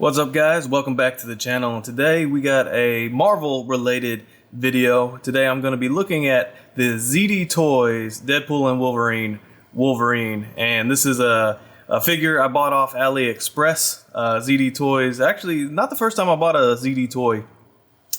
What's up, guys? Welcome back to the channel. And today we got a Marvel related video. Today I'm going to be looking at the ZD Toys Deadpool and Wolverine, and this is a figure I bought off AliExpress. ZD Toys, actually not the first time I bought a ZD toy.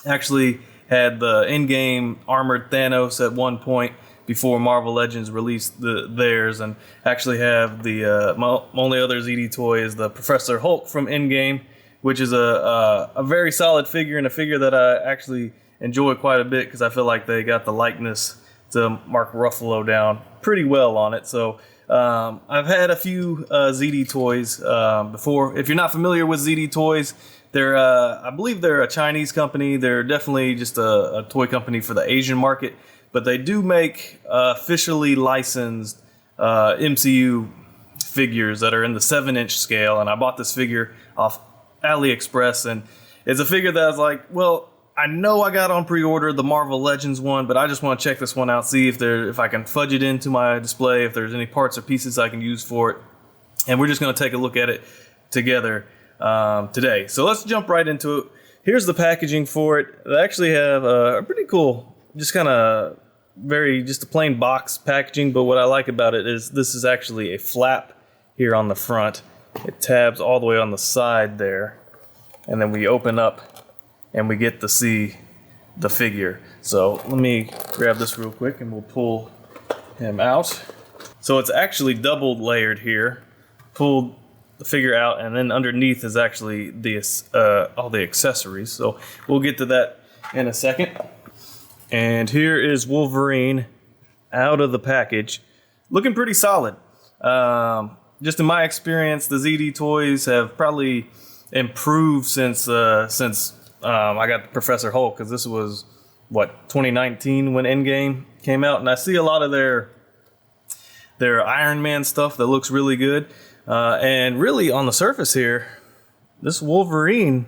Actually had the in-game armored Thanos at one point before Marvel Legends released theirs, and actually have the my only other ZD toy is the Professor Hulk from Endgame, which is a very solid figure, and a figure that I actually enjoy quite a bit because I feel like they got the likeness to Mark Ruffalo down pretty well on it. So I've had a few ZD toys before. If you're not familiar with ZD Toys, they're I believe they're a Chinese company. They're definitely just a toy company for the Asian market. But they do make officially licensed MCU figures that are in the 7-inch scale. And I bought this figure off AliExpress. And it's a figure that I was like, well, I know I got on pre-order the Marvel Legends one, but I just want to check this one out, see if I can fudge it into my display, if there's any parts or pieces I can use for it. And we're just going to take a look at it together today. So let's jump right into it. Here's the packaging for it. They actually have a pretty cool, just kind of just a plain box packaging, but what I like about it is this is actually a flap here on the front. It tabs all the way on the side there, and then we open up and we get to see the figure. So let me grab this real quick and we'll pull him out. So it's actually double layered here. Pulled the figure out, and then underneath is actually all the accessories. So we'll get to that in a second. And here is Wolverine out of the package, looking pretty solid. Just in my experience, the ZD toys have probably improved since I got Professor Hulk, because this was, what, 2019 when Endgame came out, and I see a lot of their Iron Man stuff that looks really good. And really on the surface here, this Wolverine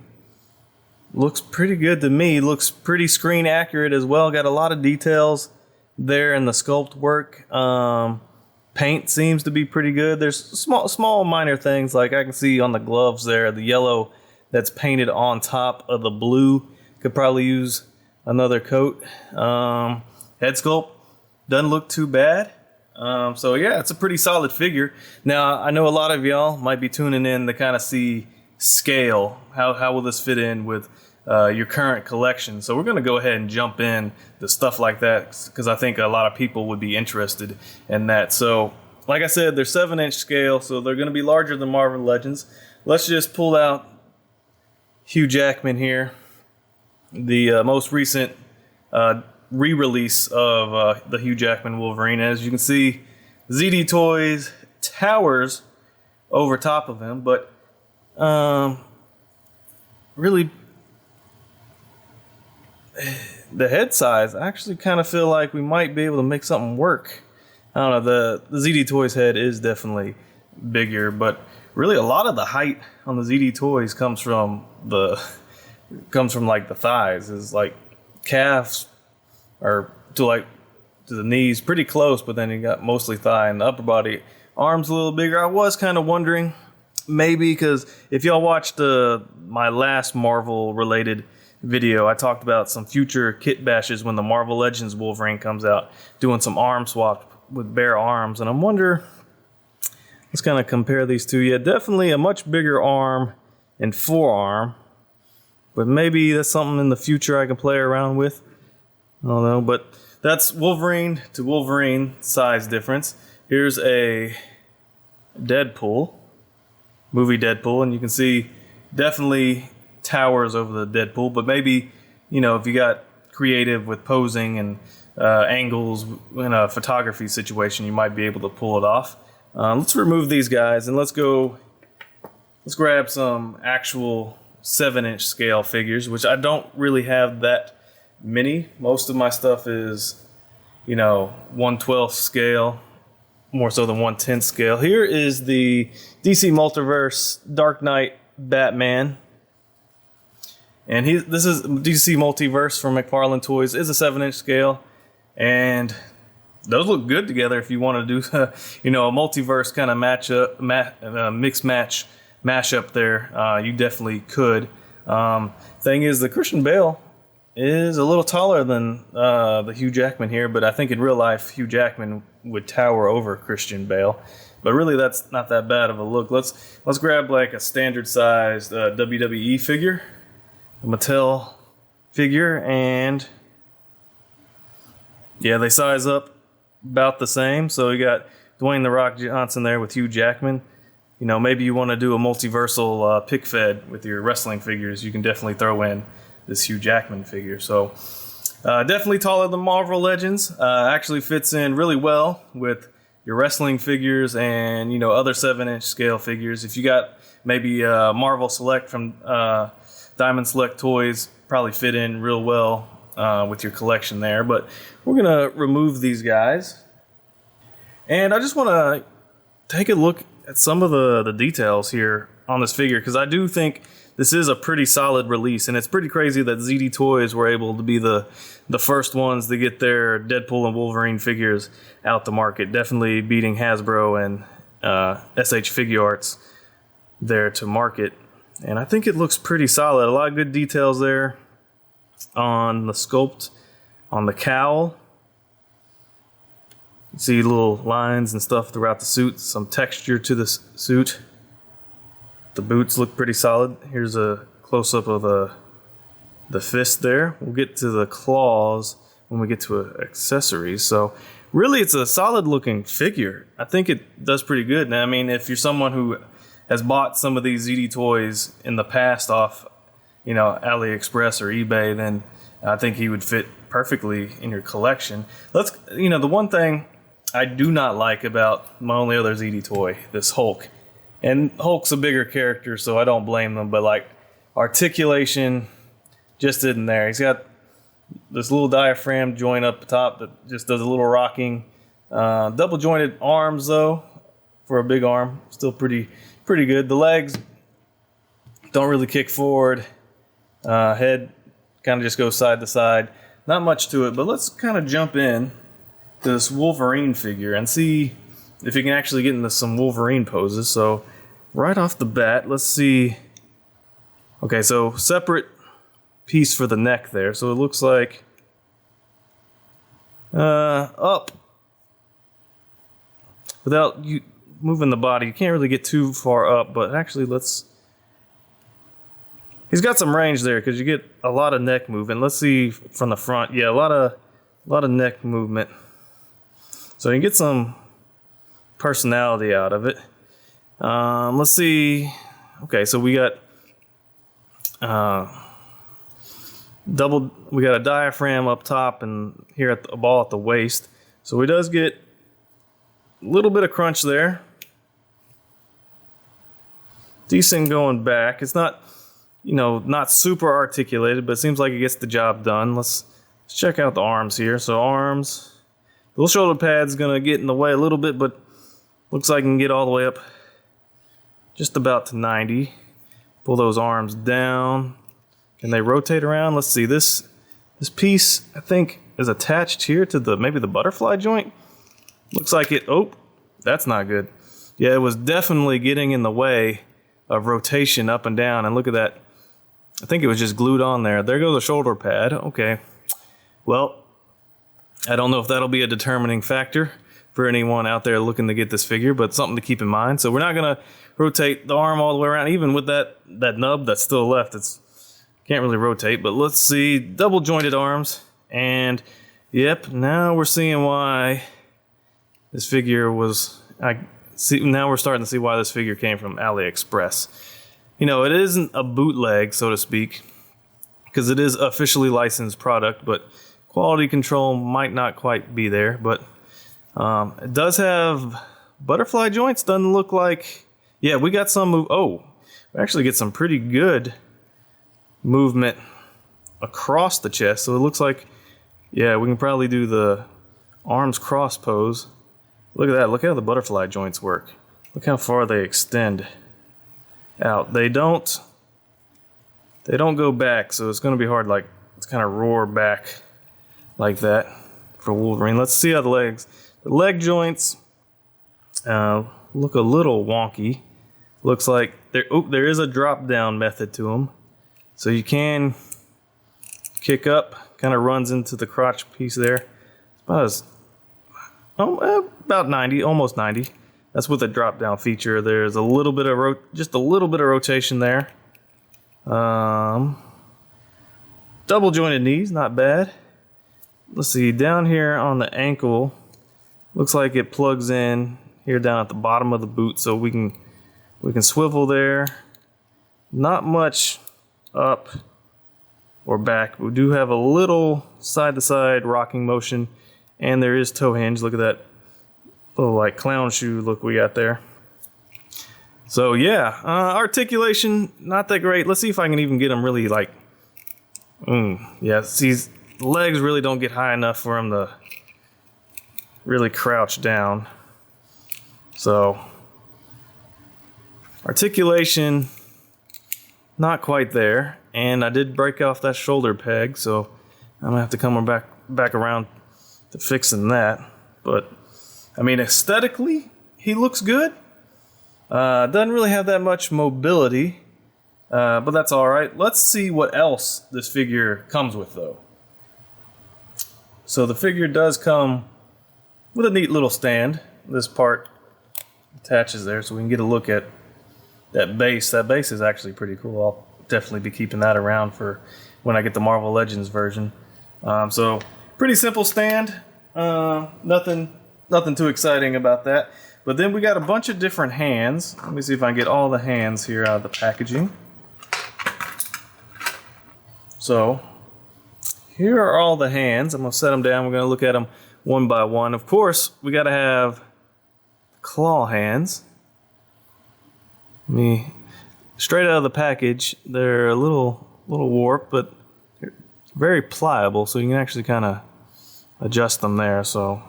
looks pretty good to me. Looks pretty screen accurate as well. Got a lot of details there in the sculpt work. Paint seems to be pretty good. There's small minor things, like I can see on the gloves there, the yellow that's painted on top of the blue. Could probably use another coat. Head sculpt doesn't look too bad. So yeah, it's a pretty solid figure. Now, I know a lot of y'all might be tuning in to kind of see scale. How will this fit in with your current collection? So we're going to go ahead and jump in to stuff like that, because I think a lot of people would be interested in that. So like I said, they're 7-inch scale, so they're going to be larger than Marvel Legends. Let's just pull out Hugh Jackman here, the most recent re-release of the Hugh Jackman Wolverine. As you can see, ZD Toys towers over top of him, but really the head size, I actually kind of feel like we might be able to make something work. I don't know, the ZD Toys head is definitely bigger, but really a lot of the height on the ZD Toys comes from like the thighs. Is like calves or to the knees, pretty close, but then you got mostly thigh, and the upper body, arms a little bigger. I was kind of wondering, maybe, because if y'all watched my last Marvel related video, I talked about some future kit bashes when the Marvel Legends Wolverine comes out, doing some arm swap with bare arms, and I'm wonder, let's kind of compare these two. Yeah, definitely a much bigger arm and forearm, but maybe that's something in the future I can play around with. I don't know, but that's Wolverine to Wolverine size difference. Here's a Deadpool, movie Deadpool, and you can see definitely towers over the Deadpool, but maybe, if you got creative with posing and angles in a photography situation, you might be able to pull it off. Let's remove these guys and let's grab some actual 7-inch scale figures, which I don't really have that many. Most of my stuff is 1/12 scale, more so than 1/10 scale. Here is the DC Multiverse Dark Knight Batman, and this is DC Multiverse from McFarlane Toys. Is a 7-inch scale, and those look good together if you want to do a multiverse kind of mix match mashup there, you definitely could. Thing is, the Christian Bale is a little taller than the Hugh Jackman here, but I think in real life Hugh Jackman would tower over Christian Bale. But really, that's not that bad of a look. Let's grab like a standard sized WWE figure, a Mattel figure, and yeah, they size up about the same. So you got Dwayne "The Rock" Johnson there with Hugh Jackman. You know, maybe you want to do a multiversal pick fed with your wrestling figures. You can definitely throw in this Hugh Jackman figure. So definitely taller than Marvel Legends. Actually fits in really well with your wrestling figures and, you know, other 7-inch scale figures. If you got maybe Marvel Select from Diamond Select Toys, probably fit in real well with your collection there. But we're gonna remove these guys, and I just want to take a look at some of the details here on this figure, because I do think this is a pretty solid release, and it's pretty crazy that ZD Toys were able to be the first ones to get their Deadpool and Wolverine figures out the market, definitely beating Hasbro and SH Figuarts there to market. And I think it looks pretty solid. A lot of good details there on the sculpt, on the cowl. You see little lines and stuff throughout the suit, some texture to the suit. The boots look pretty solid. Here's a close-up of the fist there. We'll get to the claws when we get to accessories. So really, it's a solid-looking figure. I think it does pretty good. Now, I mean, if you're someone who has bought some of these ZD Toys in the past off, you know, AliExpress or eBay, then I think he would fit perfectly in your collection. You know, the one thing I do not like about my only other ZD toy, this Hulk. And Hulk's a bigger character, so I don't blame them, but like articulation just isn't there. He's got this little diaphragm joint up top that just does a little rocking. Double jointed arms though, for a big arm, still pretty good. The legs don't really kick forward. Head kind of just goes side to side. Not much to it, but let's kind of jump in to this Wolverine figure and see if you can actually get into some Wolverine poses. So right off the bat, let's see. Okay, so separate piece for the neck there. So it looks like up. Without you moving the body, you can't really get too far up, but actually he's got some range there because you get a lot of neck movement. Let's see from the front. Yeah, a lot of neck movement. So you can get some personality out of it. Let's see. Okay, so we got we got a diaphragm up top and here at the ball at the waist. So he does get a little bit of crunch there. Decent going back. It's not, you know, not super articulated, but it seems like it gets the job done. Let's check out the arms here. So arms, the little shoulder pad's gonna get in the way a little bit, but looks like I can get all the way up just about to 90. Pull those arms down. Can they rotate around? Let's see. This piece, I think, is attached here to maybe the butterfly joint. Looks like it. Oh, that's not good. Yeah, it was definitely getting in the way of rotation up and down. And look at that. I think it was just glued on there. There goes the shoulder pad. Okay. Well, I don't know if that'll be a determining factor for anyone out there looking to get this figure, but something to keep in mind. So we're not going to rotate the arm all the way around. Even with that nub that's still left, it's can't really rotate. But let's see. Double jointed arms. And yep, now we're seeing why this figure was... now we're starting to see why this figure came from AliExpress. You know, it isn't a bootleg, so to speak, because it is officially licensed product, but quality control might not quite be there. But it does have butterfly joints. Doesn't look like... Yeah, we got some move. Oh, we actually get some pretty good movement across the chest. So it looks like, yeah, we can probably do the arms cross pose. Look at that. Look how the butterfly joints work. Look how far they extend out. They don't go back, so it's going to be hard, like, it's kind of roar back like that for Wolverine. Let's see how the leg joints look a little wonky. Looks like there is a drop down method to them. So you can kick up, kind of runs into the crotch piece there. It's about 90, almost 90. That's with a drop down feature. There's a little bit of just a little bit of rotation there. Double jointed knees, not bad. Let's see, down here on the ankle, looks like it plugs in here down at the bottom of the boot, so we can swivel there. Not much up or back. We do have a little side to side rocking motion, and there is toe hinge. Look at that little like clown shoe look we got there. So yeah, articulation not that great. Let's see if I can even get them really like. Yeah, see, legs really don't get high enough for him to really crouch down. So articulation not quite there, and I did break off that shoulder peg, so I'm gonna have to come back around to fixing that. But I mean, aesthetically he looks good. Doesn't really have that much mobility, but that's all right. Let's see what else this figure comes with, though. So the figure does come with a neat little stand. This part attaches there, so we can get a look at that base. That base is actually pretty cool. I'll definitely be keeping that around for when I get the Marvel Legends version. So pretty simple stand. Nothing too exciting about that. But then we got a bunch of different hands. Let me see if I can get all the hands here out of the packaging. So here are all the hands. I'm gonna set them down. We're gonna look at them one by one. Of course, we gotta have claw hands. Straight out of the package, they're a little warped, but they're very pliable, so you can actually kind of adjust them there. So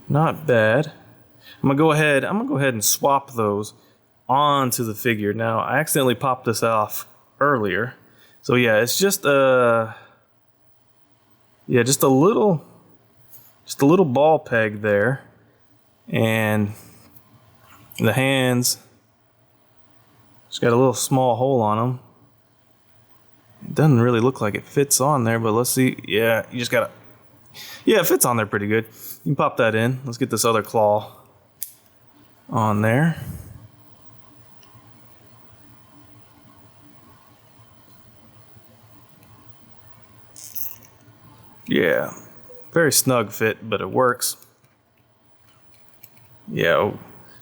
not bad. I'm gonna go ahead and swap those onto the figure. Now I accidentally popped this off earlier, so yeah, it's just a little ball peg there, and the hands just got a little small hole on them. It doesn't really look like it fits on there, but let's see. Yeah, you just gotta. Yeah, it fits on there pretty good. You can pop that in. Let's get this other claw on there. Yeah, very snug fit, but it works. Yeah,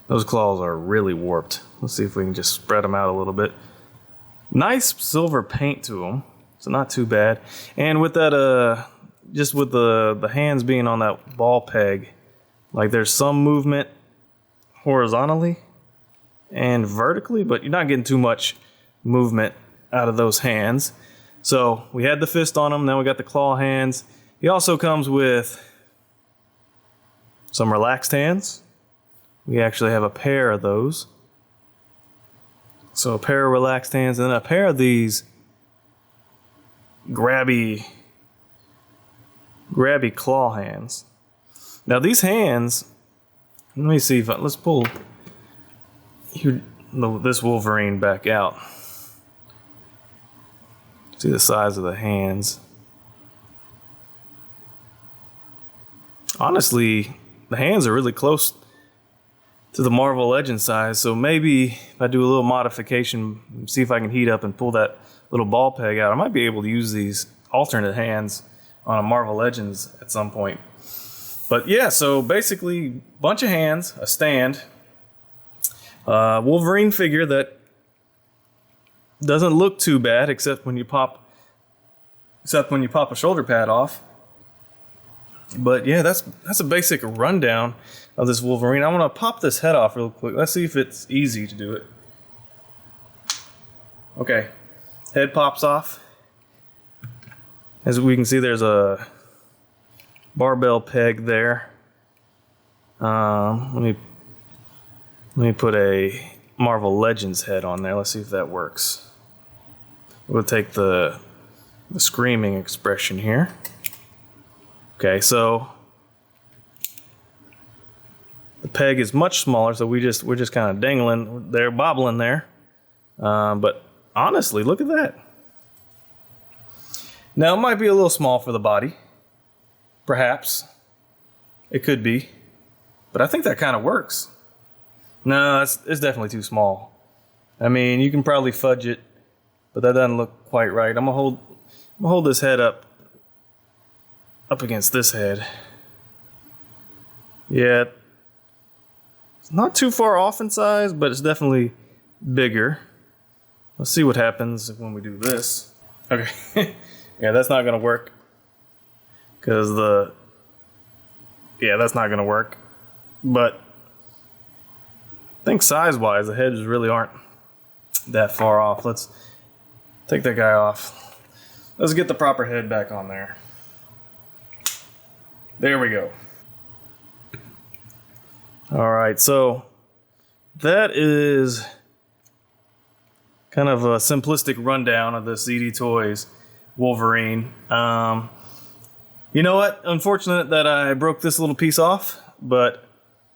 those claws are really warped. Let's see if we can just spread them out a little bit. Nice silver paint to them, so not too bad. And with that, just with the hands being on that ball peg, like there's some movement horizontally and vertically, but you're not getting too much movement out of those hands. So we had the fist on them, now we got the claw hands. He also comes with some relaxed hands. We actually have a pair of those. So a pair of relaxed hands and then a pair of these grabby claw hands. Now these hands, let me see if let's pull this Wolverine back out. See the size of the hands. Honestly, the hands are really close to the Marvel Legends size, so maybe if I do a little modification, see if I can heat up and pull that little ball peg out, I might be able to use these alternate hands on a Marvel Legends at some point. But yeah, so basically, bunch of hands, a stand, Wolverine figure that doesn't look too bad, except when you pop a shoulder pad off. But yeah, that's a basic rundown of this Wolverine. I'm gonna pop this head off real quick. Let's see if it's easy to do it. Okay, head pops off. As we can see, there's a barbell peg there. Let me put a Marvel Legends head on there. Let's see if that works. We'll take the screaming expression here. Okay, so The peg is much smaller, so we're just kind of dangling there, bobbling there. But honestly, look at that. Now, it might be a little small for the body. Perhaps. It could be. But I think that kind of works. No, it's definitely too small. I mean, you can probably fudge it, but that doesn't look quite right. I'm gonna hold this head up against this head. Yeah, it's not too far off in size, but it's definitely bigger. Let's see what happens when we do this. Okay, yeah, that's not gonna work because that's not gonna work. But I think size-wise, the heads really aren't that far off. Let's take that guy off. Let's get the proper head back on there. There we go. All right, so that is kind of a simplistic rundown of the ZD Toys Wolverine. You know what? Unfortunate that I broke this little piece off, but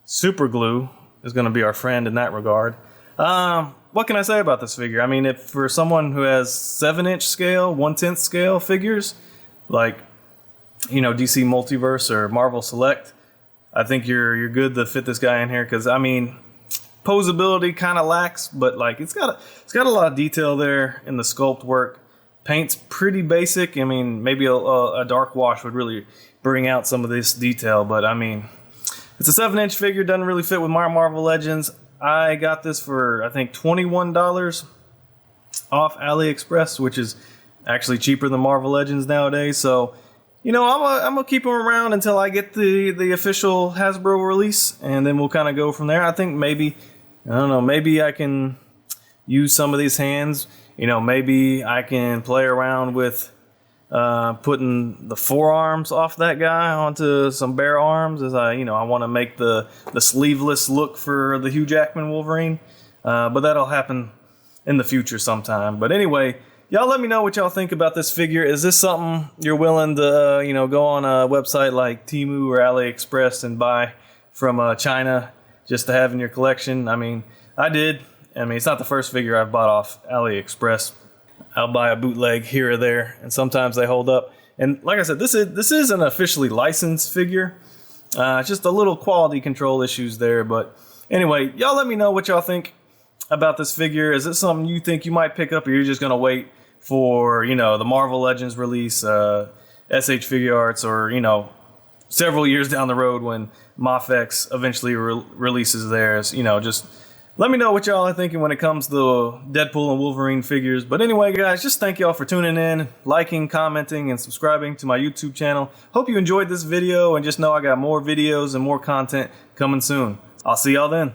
super glue is going to be our friend in that regard. What can I say about this figure? I mean, if for someone who has 7-inch scale, 1/10 scale figures, like, you know, DC Multiverse or Marvel Select, I think you're good to fit this guy in here, because I mean, posability kind of lacks, but like it's got a lot of detail there in the sculpt work. Paint's pretty basic. I mean, maybe a dark wash would really bring out some of this detail, but I mean, it's a 7-inch figure, doesn't really fit with my Marvel Legends. I got this for, I think, $21 off AliExpress, which is actually cheaper than Marvel Legends nowadays. So, you know, I'm gonna keep them around until I get the official Hasbro release, and then we'll kind of go from there. I think maybe, I don't know, maybe I can use some of these hands. You know, maybe I can play around with putting the forearms off that guy onto some bare arms, as I want to make the sleeveless look for the Hugh Jackman Wolverine. But that'll happen in the future sometime. But anyway, y'all let me know what y'all think about this figure. Is this something you're willing to go on a website like Temu or AliExpress and buy from China just to have in your collection? I mean, I did. I mean, it's not the first figure I've bought off AliExpress. I'll buy a bootleg here or there, and sometimes they hold up. And like I said, this is an officially licensed figure. Just a little quality control issues there. But anyway, y'all let me know what y'all think about this figure. Is it something you think you might pick up, or you're just going to wait for, the Marvel Legends release, SH Figure Arts, or, several years down the road when Mafex eventually releases theirs? Just let me know what y'all are thinking when it comes to Deadpool and Wolverine figures. But anyway, guys, just thank y'all for tuning in, liking, commenting, and subscribing to my YouTube channel. Hope you enjoyed this video, and just know I got more videos and more content coming soon. I'll see y'all then.